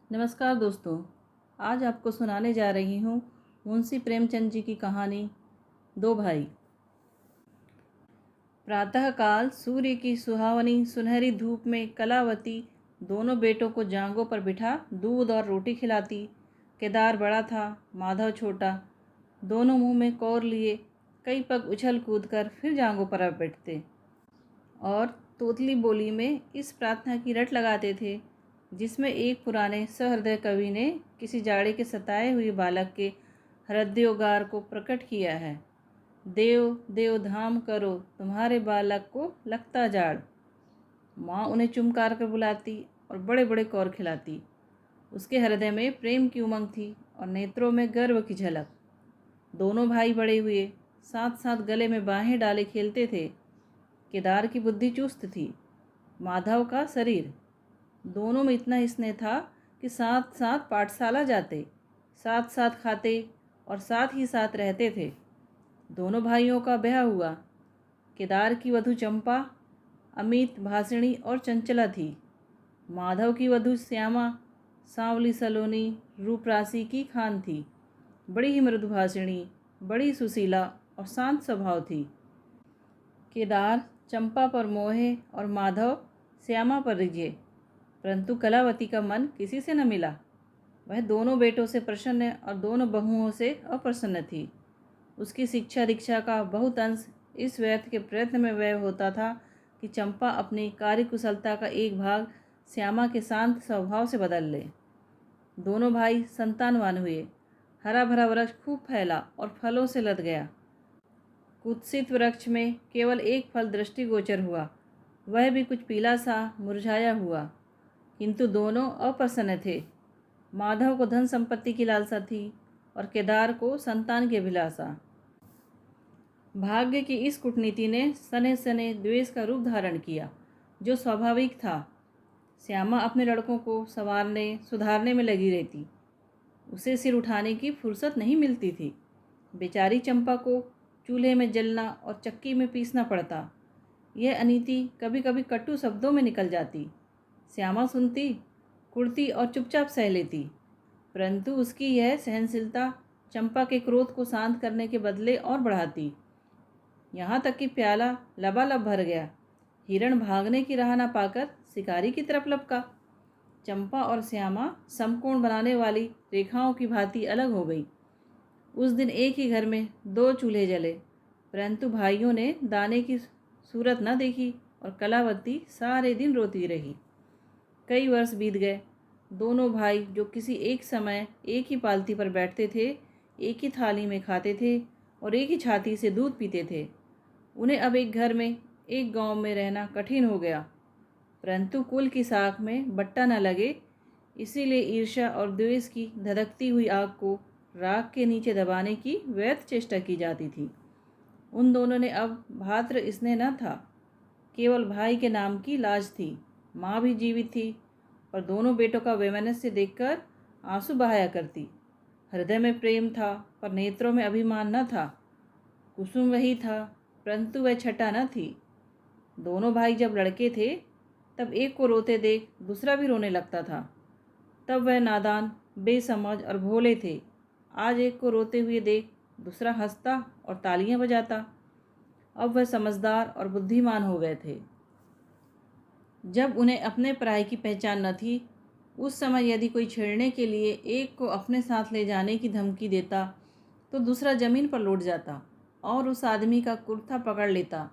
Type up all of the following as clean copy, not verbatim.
नमस्कार दोस्तों। आज आपको सुनाने जा रही हूँ मुंशी प्रेमचंद जी की कहानी दो भाई। प्रातःकाल सूर्य की सुहावनी सुनहरी धूप में कलावती दोनों बेटों को जांघों पर बिठा दूध और रोटी खिलाती। केदार बड़ा था, माधव छोटा। दोनों मुंह में कौर लिए कई पग उछल कूद कर फिर जांघों पर आ बैठते और तोतली बोली में इस प्रार्थना की रट लगाते थे जिसमें एक पुराने सहृदय कवि ने किसी जाड़े के सताए हुए बालक के हृदयोगार को प्रकट किया है। देव देव धाम करो, तुम्हारे बालक को लगता जाड़। माँ उन्हें चुमकार कर बुलाती और बड़े बड़े कौर खिलाती। उसके हृदय में प्रेम की उमंग थी और नेत्रों में गर्व की झलक। दोनों भाई बड़े हुए, साथ साथ गले में बाहें डाले खेलते थे। केदार की बुद्धि चुस्त थी, माधव का शरीर। दोनों में इतना स्नेह था कि साथ साथ पाठशाला जाते, साथ साथ खाते और साथ ही साथ रहते थे। दोनों भाइयों का ब्याह हुआ। केदार की वधू चंपा अमित, भाषिणी और चंचला थी। माधव की वधू श्यामा सांवली, सलोनी, रूपराशि की खान थी। बड़ी ही मृदुभाषिणी, बड़ी सुशीला और शांत स्वभाव थी। केदार चंपा पर मोहे और माधव श्यामा पर रिझे, परंतु कलावती का मन किसी से न मिला। वह दोनों बेटों से प्रसन्न और दोनों बहुओं से अप्रसन्न थी। उसकी शिक्षा दीक्षा का बहुत अंश इस व्यर्थ के प्रयत्न में व्यय होता था कि चंपा अपनी कार्यकुशलता का एक भाग श्यामा के शांत स्वभाव से बदल ले। दोनों भाई संतानवान हुए। हरा भरा वृक्ष खूब फैला और फलों से लद गया। कुत्सित वृक्ष में केवल एक फल दृष्टिगोचर हुआ, वह भी कुछ पीला सा मुरझाया हुआ। किंतु दोनों अप्रसन्न थे। माधव को धन संपत्ति की लालसा थी और केदार को संतान की अभिलाषा। भाग्य की इस कूटनीति ने सने सने द्वेष का रूप धारण किया, जो स्वाभाविक था। श्यामा अपने लड़कों को संवारने सुधारने में लगी रहती। उसे सिर उठाने की फुर्सत नहीं मिलती थी। बेचारी चंपा को चूल्हे में जलना और चक्की में पीसना पड़ता। यह अनीति कभी कभी कटु शब्दों में निकल जाती। श्यामा सुनती, कुड़ती और चुपचाप सह लेती, परंतु उसकी यह सहनशीलता चंपा के क्रोध को शांत करने के बदले और बढ़ाती। यहाँ तक कि प्याला लबालब भर गया। हिरण भागने की राह न पाकर शिकारी की तरफ लपका। चंपा और श्यामा समकोण बनाने वाली रेखाओं की भांति अलग हो गई। उस दिन एक ही घर में दो चूल्हे जले, परंतु भाइयों ने दाने की सूरत न देखी और कलावती सारे दिन रोती रही। कई वर्ष बीत गए। दोनों भाई, जो किसी एक समय एक ही पालती पर बैठते थे, एक ही थाली में खाते थे और एक ही छाती से दूध पीते थे, उन्हें अब एक घर में, एक गांव में रहना कठिन हो गया। परंतु कुल की साख में बट्टा न लगे, इसीलिए ईर्ष्या और द्वेष की धधकती हुई आग को राख के नीचे दबाने की व्यर्थ चेष्टा की जाती थी। उन दोनों ने अब भातृ स्नेह न था, केवल भाई के नाम की लाज थी। माँ भी जीवित थी, पर दोनों बेटों का वैमनस्य देखकर आंसू बहाया करती। हृदय में प्रेम था, पर नेत्रों में अभिमान न था। कुसुम वही था, परंतु वह छटा न थी। दोनों भाई जब लड़के थे, तब एक को रोते देख दूसरा भी रोने लगता था। तब वह नादान, बेसमझ और भोले थे। आज एक को रोते हुए देख दूसरा हंसता और तालियां बजाता। अब वह समझदार और बुद्धिमान हो गए थे। जब उन्हें अपने पराये की पहचान न थी, उस समय यदि कोई छेड़ने के लिए एक को अपने साथ ले जाने की धमकी देता, तो दूसरा जमीन पर लौट जाता और उस आदमी का कुर्ता पकड़ लेता।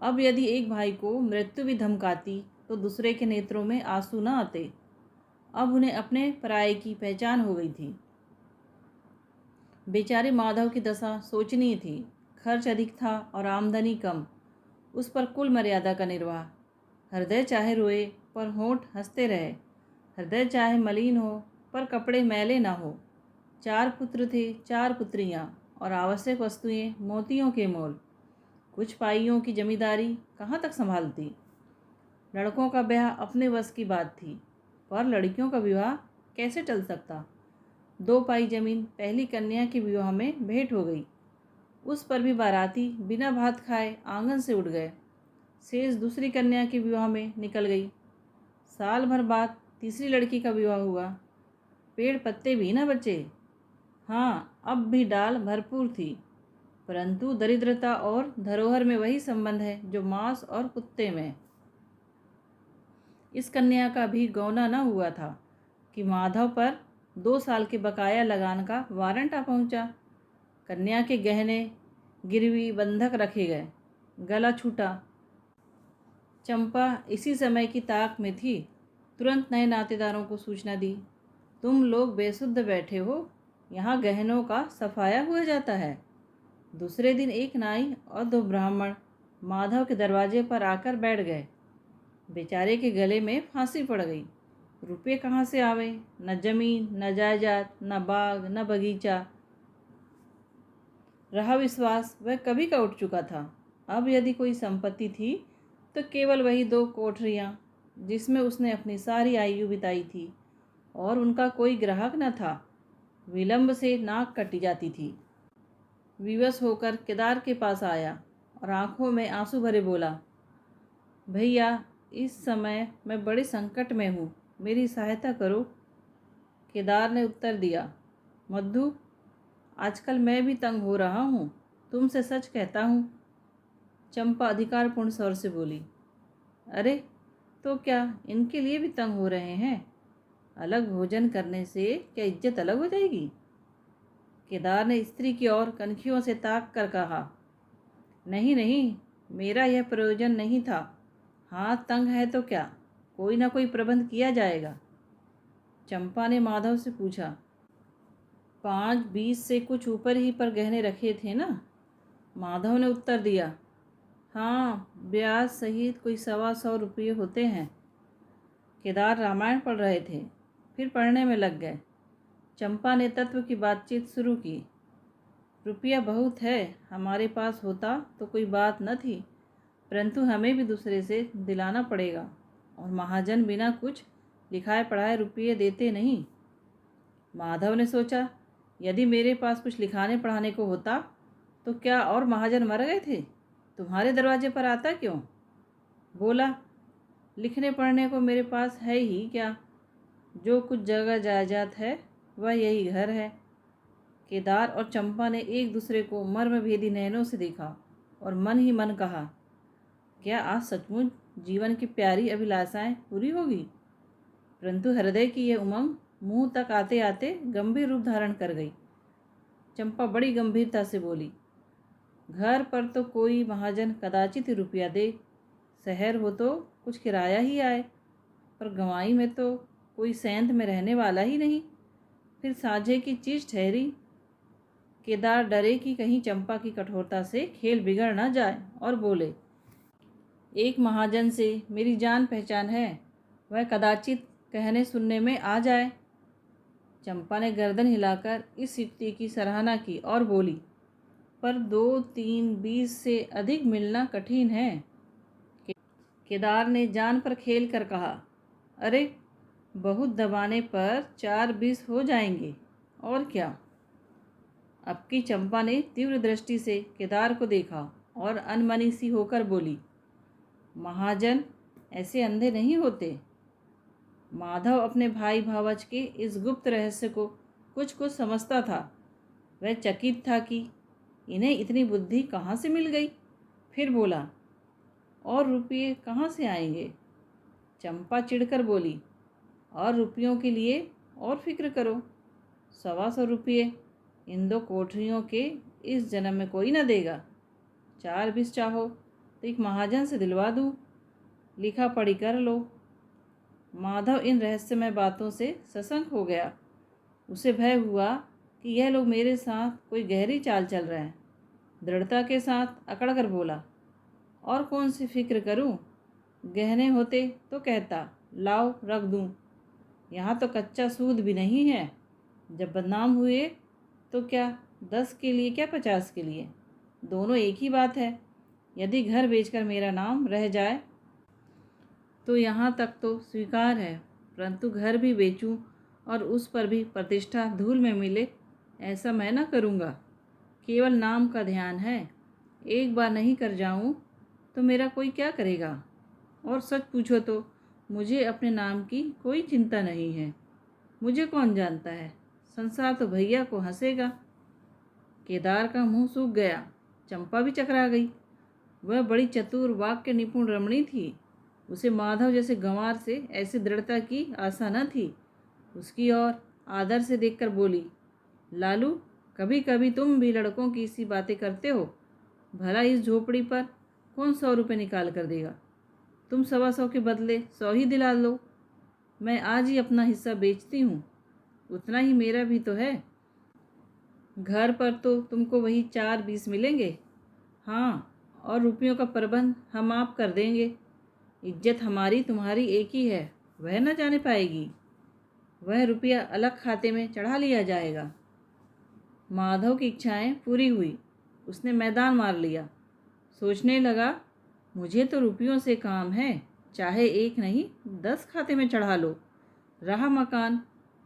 अब यदि एक भाई को मृत्यु भी धमकाती, तो दूसरे के नेत्रों में आंसू न आते। अब उन्हें अपने पराये की पहचान हो गई थी। बेचारे माधव की दशा शोचनीय थी। खर्च अधिक था और आमदनी कम। उस पर कुल मर्यादा का निर्वाह। हृदय चाहे रोए पर होंठ हंसते रहे। हृदय चाहे मलिन हो पर कपड़े मैले न हो। 4 पुत्र थे, 4 पुत्रियां और आवश्यक वस्तुएं मोतियों के मोल। कुछ पाइयों की जमींदारी कहाँ तक संभालती। लड़कों का ब्याह अपने वश की बात थी, पर लड़कियों का विवाह कैसे टल सकता। 2 पाई जमीन पहली कन्या के विवाह में भेंट हो गई। उस पर भी बाराती बिना भात खाए आंगन से उठ गए। शेष दूसरी कन्या के विवाह में निकल गई। साल भर बाद तीसरी लड़की का विवाह हुआ। पेड़ पत्ते भी न बचे। हाँ, अब भी डाल भरपूर थी, परंतु दरिद्रता और धरोहर में वही संबंध है जो मांस और कुत्ते में। इस कन्या का भी गौना न हुआ था कि माधव पर 2 साल के बकाया लगान का वारंट आ पहुंचा। कन्या के गहने गिरवी बंधक रखे गए, गला छूटा। चंपा इसी समय की ताक में थी, तुरंत नए नातेदारों को सूचना दी, तुम लोग बेसुध बैठे हो, यहाँ गहनों का सफाया हुआ जाता है। दूसरे दिन एक नाई और 2 ब्राह्मण माधव के दरवाजे पर आकर बैठ गए। बेचारे के गले में फांसी पड़ गई। रुपये कहाँ से आवे? न जमीन, न जायदाद, न बाग, न बगीचा। रहा विश्वास, वह कभी का उठ चुका था। अब यदि कोई संपत्ति थी तो केवल वही 2 कोठरियाँ जिसमें उसने अपनी सारी आयु बिताई थी, और उनका कोई ग्राहक न था। विलंब से नाक कटी जाती थी। विवश होकर केदार के पास आया और आंखों में आंसू भरे बोला, भैया, इस समय मैं बड़े संकट में हूँ, मेरी सहायता करो। केदार ने उत्तर दिया, मधु, आजकल मैं भी तंग हो रहा हूँ, तुमसे सच कहता हूँ। चंपा अधिकारपूर्ण स्वर से बोली, अरे तो क्या इनके लिए भी तंग हो रहे हैं? अलग भोजन करने से क्या इज्जत अलग हो जाएगी? केदार ने स्त्री की ओर कनखियों से ताक कर कहा, नहीं नहीं, मेरा यह प्रयोजन नहीं था। हाथ तंग है तो क्या, कोई ना कोई प्रबंध किया जाएगा। चंपा ने माधव से पूछा, 5-20 से कुछ ऊपर ही पर गहने रखे थे ना? माधव ने उत्तर दिया, हाँ, ब्याज सहित कोई 125 रुपये होते हैं। केदार रामायण पढ़ रहे थे, फिर पढ़ने में लग गए। चंपा ने तत्व की बातचीत शुरू की। रुपया बहुत है, हमारे पास होता तो कोई बात न थी, परंतु हमें भी दूसरे से दिलाना पड़ेगा, और महाजन बिना कुछ लिखाए पढ़ाए रुपये देते नहीं। माधव ने सोचा, यदि मेरे पास कुछ लिखाने पढ़ाने को होता तो क्या और महाजन मर गए थे? तुम्हारे दरवाजे पर आता क्यों? बोला, लिखने पढ़ने को मेरे पास है ही क्या, जो कुछ जगह जायदाद है वह यही घर है। केदार और चंपा ने एक दूसरे को मर्मभेदी नयनों से देखा और मन ही मन कहा, क्या आज सचमुच जीवन की प्यारी अभिलाषाएं पूरी होगी? परंतु हृदय की यह उमंग मुंह तक आते आते गंभीर रूप धारण कर गई। चंपा बड़ी गंभीरता से बोली, घर पर तो कोई महाजन कदाचित ही रुपया दे, शहर हो तो कुछ किराया ही आए, पर गंवाई में तो कोई सेंध में रहने वाला ही नहीं, फिर साझे की चीज ठहरी। केदार डरे कि कहीं चंपा की कठोरता से खेल बिगड़ न जाए और बोले, एक महाजन से मेरी जान पहचान है, वह कदाचित कहने सुनने में आ जाए। चंपा ने गर्दन हिलाकर इस युक्ति की सराहना की और बोली, पर 2-3-20 से अधिक मिलना कठिन है। केदार ने जान पर खेल कर कहा, अरे बहुत दबाने पर 4-20 हो जाएंगे, और क्या। अब की चंपा ने तीव्र दृष्टि से केदार को देखा और अनमनी सी होकर बोली, महाजन ऐसे अंधे नहीं होते। माधव अपने भाई भावच के इस गुप्त रहस्य को कुछ कुछ समझता था। वह चकित था कि इन्हें इतनी बुद्धि कहाँ से मिल गई। फिर बोला, और रुपये कहाँ से आएंगे? चंपा चिढ़कर बोली, और रुपयों के लिए और फिक्र करो, 125 रुपये इन 2 कोठरियों के इस जन्म में कोई न देगा। 4-20 चाहो तो एक महाजन से दिलवा दूँ, लिखा पढ़ी कर लो। माधव इन रहस्यमय बातों से सशंक हो गया। उसे भय हुआ कि यह लोग मेरे साथ कोई गहरी चाल चल रहे हैं। दृढ़ता के साथ अकड़ कर बोला, और कौन सी फिक्र करूं? गहने होते तो कहता, लाओ रख दूं। यहाँ तो कच्चा सूद भी नहीं है। जब बदनाम हुए तो क्या 10 के लिए, क्या 50 के लिए, दोनों एक ही बात है। यदि घर बेचकर मेरा नाम रह जाए तो यहाँ तक तो स्वीकार है, परंतु घर भी बेचूं और उस पर भी प्रतिष्ठा धूल में मिले, ऐसा मैं न करूँगा। केवल नाम का ध्यान है। एक बार नहीं कर जाऊँ तो मेरा कोई क्या करेगा। और सच पूछो तो मुझे अपने नाम की कोई चिंता नहीं है। मुझे कौन जानता है, संसार तो भैया को हंसेगा। केदार का मुंह सूख गया। चंपा भी चकरा गई। वह बड़ी चतुर वाक्य निपुण रमणी थी। उसे माधव जैसे गंवार से ऐसी दृढ़ता की आशा न थी। उसकी ओर आदर से देखकर बोली, लालू, कभी कभी तुम भी लड़कों की सी बातें करते हो। भला इस झोपड़ी पर कौन 100 रुपये निकाल कर देगा? तुम 125 के बदले 100 ही दिला लो। मैं आज ही अपना हिस्सा बेचती हूँ, उतना ही मेरा भी तो है। घर पर तो तुमको वही 4-20 मिलेंगे। हाँ, और रुपयों का प्रबंध हम आप कर देंगे। इज्जत हमारी तुम्हारी एक ही है, वह न जाने पाएगी। वह रुपया अलग खाते में चढ़ा लिया जाएगा। माधव की इच्छाएं पूरी हुई। उसने मैदान मार लिया। सोचने लगा, मुझे तो रुपयों से काम है, चाहे 1 नहीं 10 खाते में चढ़ा लो। रहा मकान,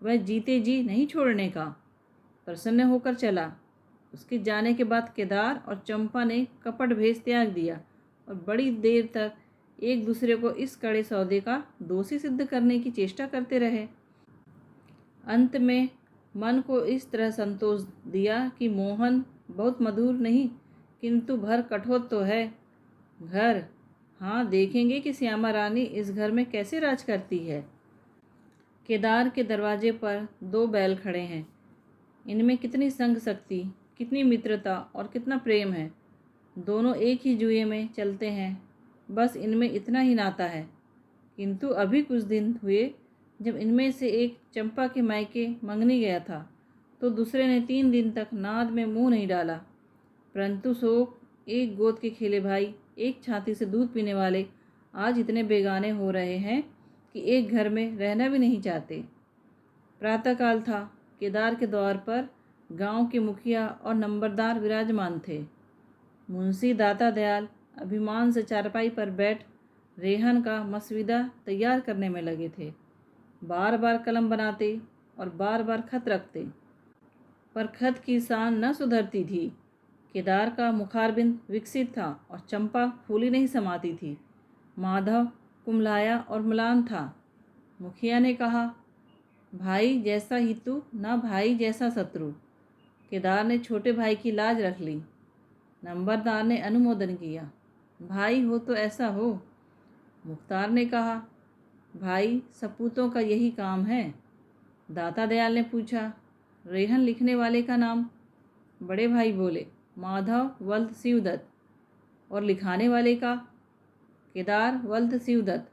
वह जीते जी नहीं छोड़ने का। प्रसन्न होकर चला। उसके जाने के बाद केदार और चंपा ने कपट भेष त्याग दिया और बड़ी देर तक एक दूसरे को इस कड़े सौदे का दोषी सिद्ध करने की चेष्टा करते रहे। अंत में मन को इस तरह संतोष दिया कि मोहन बहुत मधुर नहीं किंतु भर कठोर तो है। घर, हाँ, देखेंगे कि श्यामा रानी इस घर में कैसे राज करती है। केदार के दरवाजे पर 2 बैल खड़े हैं। इनमें कितनी संग शक्ति, कितनी मित्रता और कितना प्रेम है। दोनों एक ही जुए में चलते हैं, बस इनमें इतना ही नाता है। किंतु अभी कुछ दिन हुए जब इनमें से एक चंपा के मायके मंगनी गया था तो दूसरे ने 3 दिन तक नाद में मुंह नहीं डाला। परंतु शोक, एक गोद के खेले भाई, एक छाती से दूध पीने वाले आज इतने बेगाने हो रहे हैं कि एक घर में रहना भी नहीं चाहते। प्रातःकाल था। केदार के द्वार पर गांव के मुखिया और नंबरदार विराजमान थे। मुंशी दाता दयाल अभिमान से चारपाई पर बैठ रेहन का मसविदा तैयार करने में लगे थे। बार बार कलम बनाते और बार बार खत रखते, पर खत की शान न सुधरती थी। केदार का मुखारबिंद विकसित था और चंपा फूली नहीं समाती थी। माधव कुम्हलाया और म्लान था। मुखिया ने कहा, भाई जैसा हितु ना भाई जैसा शत्रु। केदार ने छोटे भाई की लाज रख ली। नंबरदार ने अनुमोदन किया, भाई हो तो ऐसा हो। मुख्तार ने कहा, भाई सपूतों का यही काम है। दाता दयाल ने पूछा, रेहन लिखने वाले का नाम? बड़े भाई बोले, माधव वल्द शिवदत्त। और लिखाने वाले का? केदार वल्द शिवदत्त।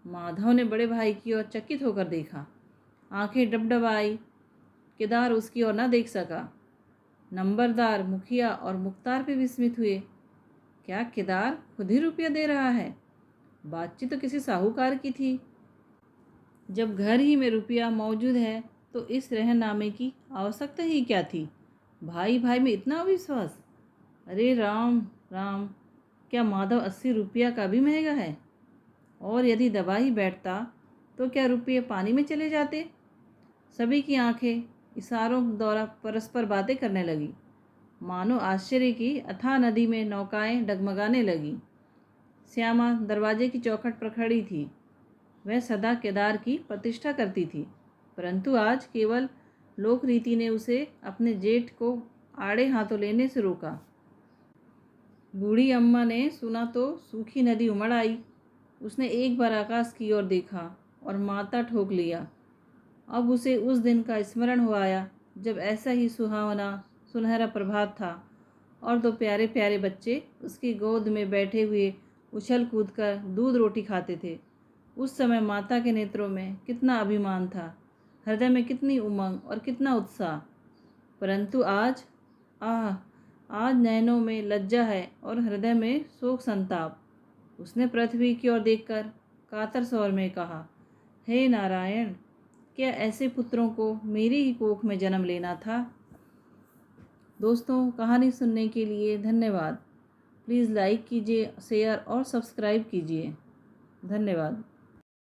माधव ने बड़े भाई की ओर चकित होकर देखा। आंखें डबडबाई। केदार उसकी ओर न देख सका। नंबरदार, मुखिया और मुख्तार भी विस्मित हुए। क्या केदार खुद ही रुपया दे रहा है? बातचीत तो किसी साहूकार की थी। जब घर ही में रुपया मौजूद है तो इस रहननामे की आवश्यकता ही क्या थी? भाई भाई में इतना अविश्वास! अरे राम राम, क्या माधव 80 रुपया का भी महंगा है? और यदि दबा ही बैठता तो क्या रुपये पानी में चले जाते? सभी की आंखें इशारों द्वारा परस्पर बातें करने लगी। मानो आश्चर्य की अथाह नदी में नौकाएं डगमगाने लगी। श्यामा दरवाजे की चौखट पर खड़ी थी। वह सदा केदार की प्रतिष्ठा करती थी, परंतु आज केवल लोक रीति ने उसे अपने जेठ को आड़े हाथों लेने से रोका। बूढ़ी अम्मा ने सुना तो सूखी नदी उमड़ आई। उसने एक बार आकाश की ओर देखा और माथा ठोक लिया। अब उसे उस दिन का स्मरण हो आया जब ऐसा ही सुहावना सुनहरा प्रभात था और 2 प्यारे प्यारे बच्चे उसकी गोद में बैठे हुए उछल कूद कर दूध रोटी खाते थे। उस समय माता के नेत्रों में कितना अभिमान था, हृदय में कितनी उमंग और कितना उत्साह। परंतु आज आज नयनों में लज्जा है और हृदय में शोक संताप। उसने पृथ्वी की ओर देखकर कातर स्वर में कहा, हे नारायण, क्या ऐसे पुत्रों को मेरी ही कोख में जन्म लेना था? दोस्तों, कहानी सुनने के लिए धन्यवाद। प्लीज़ लाइक कीजिए, शेयर और सब्सक्राइब कीजिए। धन्यवाद।